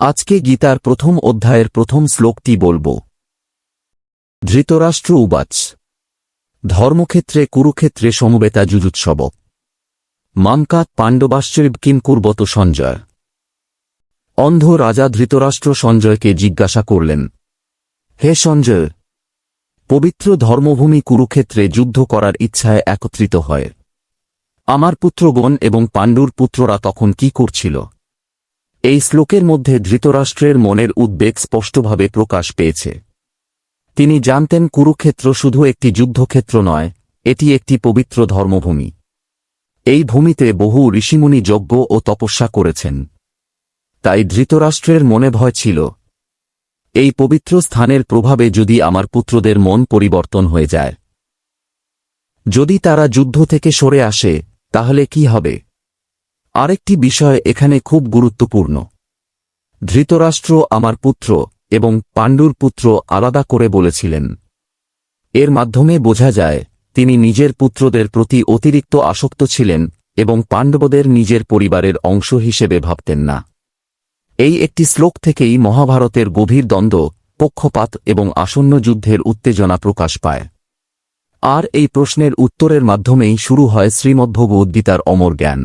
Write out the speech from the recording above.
আজকে গীতার প্রথম অধ্যায়ের প্রথম শ্লোকটি বলব। ধৃতরাষ্ট্র উবাচ ধর্মক্ষেত্রে কুরুক্ষেত্রে সমবেতা যুযুৎসব মামকাৎ পাণ্ডবাশ্চৈব কিম কুর্বত সঞ্জয়। অন্ধ রাজা ধৃতরাষ্ট্র সঞ্জয়কে জিজ্ঞাসা করলেন, হে সঞ্জয়, পবিত্র ধর্মভূমি কুরুক্ষেত্রে যুদ্ধ করার ইচ্ছায় একত্রিত হয় আমার পুত্রগণ এবং পাণ্ডুর পুত্ররা তখন কি করছিল? এই শ্লোকের মধ্যে ধৃতরাষ্ট্রের মনের উদ্বেগ স্পষ্টভাবে প্রকাশ পেয়েছে। তিনি জানতেন কুরুক্ষেত্র শুধু একটি যুদ্ধক্ষেত্র নয়, এটি একটি পবিত্র ধর্মভূমি। এই ভূমিতে বহু ঋষিমুনি যজ্ঞ ও তপস্যা করেছেন। তাই ধৃতরাষ্ট্রের মনে ভয় ছিল, এই পবিত্র স্থানের প্রভাবে যদি আমার পুত্রদের মন পরিবর্তন হয়ে যায়, যদি তারা যুদ্ধ থেকে সরে আসে, তাহলে কি হবে? আরেকটি বিষয় এখানে খুব গুরুত্বপূর্ণ। ধৃতরাষ্ট্র আমার পুত্র এবং পাণ্ডুর পুত্র আলাদা করে বলেছিলেন। এর মাধ্যমে বোঝা যায় তিনি নিজের পুত্রদের প্রতি অতিরিক্ত আসক্ত ছিলেন এবং পাণ্ডবদের নিজের পরিবারের অংশ হিসেবে ভাবতেন না। এই একটি শ্লোক থেকেই মহাভারতের গভীর দ্বন্দ্ব, পক্ষপাত এবং আসন্ন যুদ্ধের উত্তেজনা প্রকাশ পায়। আর এই প্রশ্নের উত্তরের মাধ্যমেই শুরু হয় শ্রীমদ্ভগবদ্গীতার অমর জ্ঞান।